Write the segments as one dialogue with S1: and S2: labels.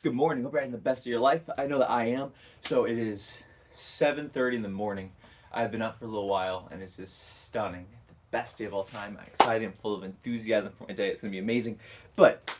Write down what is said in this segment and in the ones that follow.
S1: Good morning. Hope you're having the best of your life. I know that I am. So it is 7:30 in the morning. I've been up for a little while, and it's just stunning. The best day of all time. I'm excited. I'm full of enthusiasm for my day. It's going to be amazing. But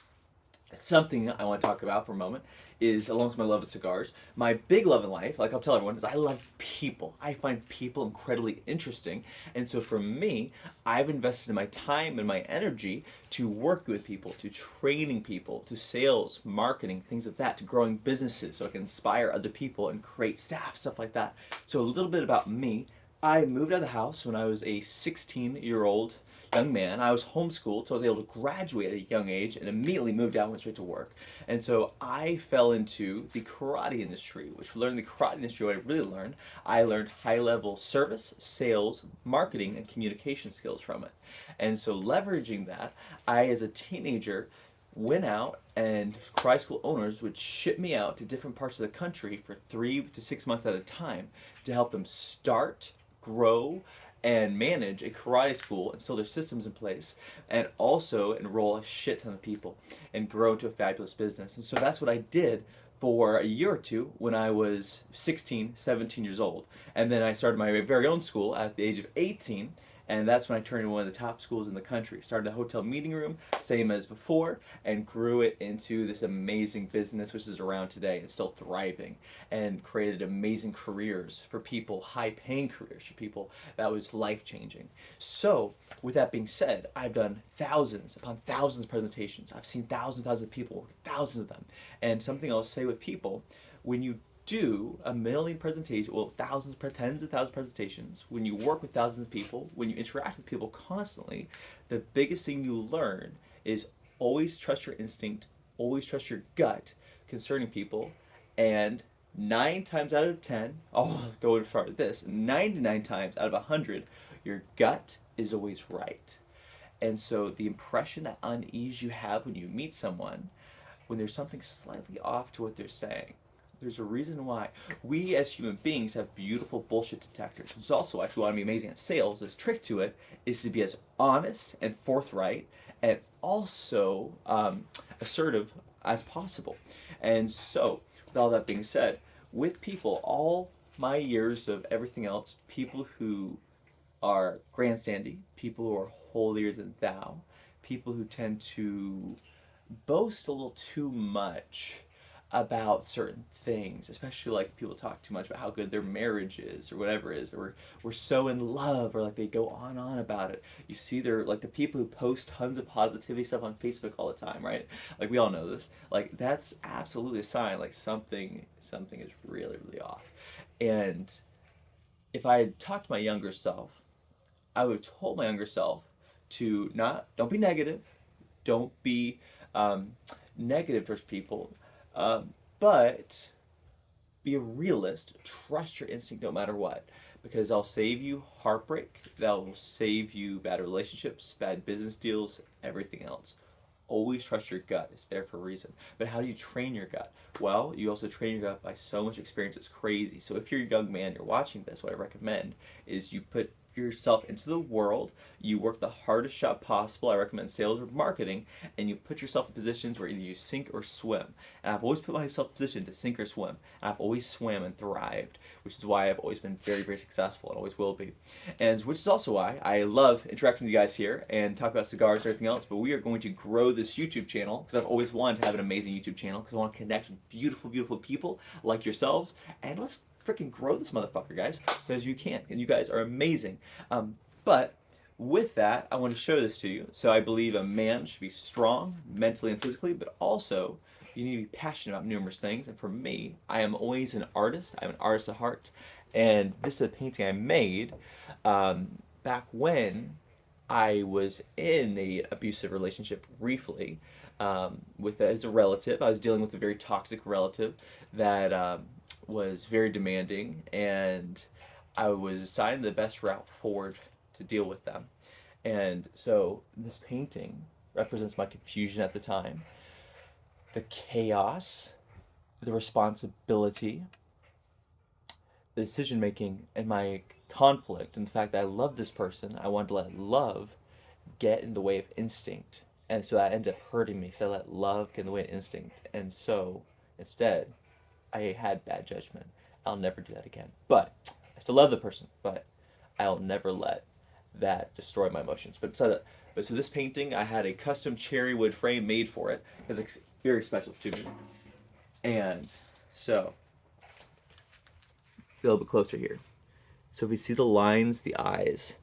S1: something I want to talk about for a moment is, along with my love of cigars, my big love in life, like I'll tell everyone, is I love people. I find people incredibly interesting. And so for me, I've invested in my time and my energy to work with people, to training people, to sales, marketing, things like that, to growing businesses so I can inspire other people and create staff, stuff like that. So a little bit about me. I moved out of the house when I was a 16-year-old young man. I was homeschooled, so I was able to graduate at a young age and immediately moved out and went straight to work. And so I fell into the karate industry, which learned the karate industry, what I really learned, I learned high level service, sales, marketing, and communication skills from it. And so leveraging that, I, as a teenager, went out and karate school owners would ship me out to different parts of the country for 3 to 6 months at a time to help them start, grow, and manage a karate school, instill their systems in place, and also enroll a shit ton of people and grow into a fabulous business. And so that's what I did for a year or two when I was 16, 17 years old. And then I started my very own school at the age of 18, and that's when I turned into one of the top schools in the country. Started a hotel meeting room, same as before, and grew it into this amazing business, which is around today and still thriving, and created amazing careers for people, high paying careers for people. That was life changing. So, with that being said, I've done thousands upon thousands of presentations. I've seen thousands of people, thousands of them. And something I'll say with people, when you do a million presentations, well, tens of thousands of presentations, when you work with thousands of people, when you interact with people constantly, the biggest thing you learn is always trust your instinct, always trust your gut concerning people, and 9 times out of 10, I'll go as far as this, 99 times out of 100, your gut is always right. And so the impression, that unease you have when you meet someone, when there's something slightly off to what they're saying, there's a reason why. We as human beings have beautiful bullshit detectors. It's also why if you want to be amazing at sales, this trick to it is to be as honest and forthright and also assertive as possible. And so, with all that being said, with people, all my years of everything else, people who are grandstandy, people who are holier than thou, people who tend to boast a little too much about certain things, especially like people talk too much about how good their marriage is or whatever it is, or we're so in love, or like they go on and on about it. You see, they're like the people who post tons of positivity stuff on Facebook all the time, right? Like we all know this. Like that's absolutely a sign like something is really really off. And if I had talked to my younger self, I would have told my younger self to not don't be negative, don't be um, negative towards people, but be a realist. Trust your instinct no matter what, because I'll save you heartbreak. That will save you bad relationships, bad business deals, everything else. Always trust your gut. It's there for a reason. But how do you train your gut? Well, you also train your gut by so much experience. It's crazy. So if you're a young man, you're watching this, what I recommend is you put yourself into the world, you work the hardest job possible. I recommend sales or marketing, and you put yourself in positions where either you sink or swim. And I've always put myself in a position to sink or swim. And I've always swam and thrived, which is why I've always been very, very successful and always will be. And which is also why I love interacting with you guys here and talk about cigars and everything else. But we are going to grow this YouTube channel because I've always wanted to have an amazing YouTube channel because I want to connect with beautiful, beautiful people like yourselves. And let's freaking grow this motherfucker, guys, because you can, and you guys are amazing. But with that, I want to show this to you. So I believe a man should be strong mentally and physically, but also you need to be passionate about numerous things. And for me, I am always an artist. I'm an artist at heart. And this is a painting I made back when I was in a abusive relationship briefly with as a relative. I was dealing with a very toxic relative that was very demanding, and I was assigned the best route forward to deal with them. And so this painting represents my confusion at the time, the chaos, the responsibility, the decision making, and my conflict, and the fact that I loved this person. I wanted to let love get in the way of instinct. And so that ended up hurting me because I let love get in the way of instinct. And so Instead, I had bad judgment. I'll never do that again. But I still love the person, but I'll never let that destroy my emotions. So this painting, I had a custom cherry wood frame made for it because it's very special to me. And so, feel a little bit closer here. So if we see the lines, the eyes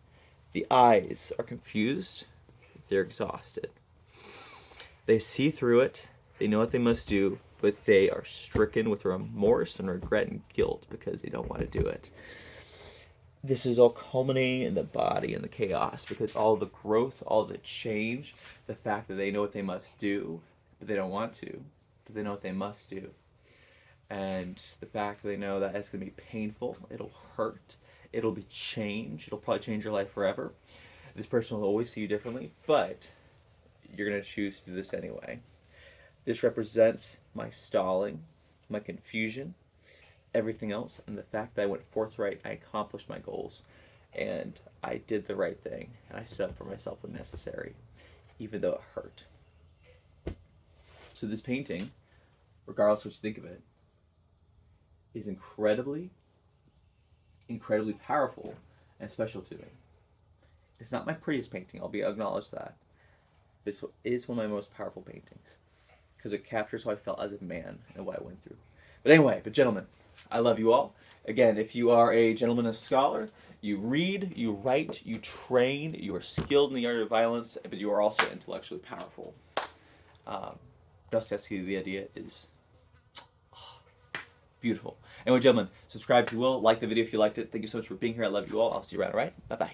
S1: are confused, they're exhausted. They see through it, they know what they must do, but they are stricken with remorse and regret and guilt because they don't want to do it. This is all culminating in the body and the chaos because all the growth, all the change, the fact that they know what they must do, but they don't want to, but they know what they must do. And the fact that they know that it's going to be painful, it'll hurt, it'll be change, it'll probably change your life forever. This person will always see you differently, but you're going to choose to do this anyway. This represents my stalling, my confusion, everything else, and the fact that I went forthright, I accomplished my goals, and I did the right thing, and I stood up for myself when necessary, even though it hurt. So this painting, regardless of what you think of it, is incredibly powerful and special to me. It's not my prettiest painting, I'll acknowledge that. This is one of my most powerful paintings because it captures how I felt as a man and what I went through. But gentlemen, I love you all. Again, if you are a gentleman, a scholar, you read, you write, you train, you are skilled in the art of violence, but you are also intellectually powerful. Dostoevsky, the idea is beautiful. Anyway, gentlemen, subscribe if you will. Like the video if you liked it. Thank you so much for being here. I love you all. I'll see you around, all right? Bye-bye.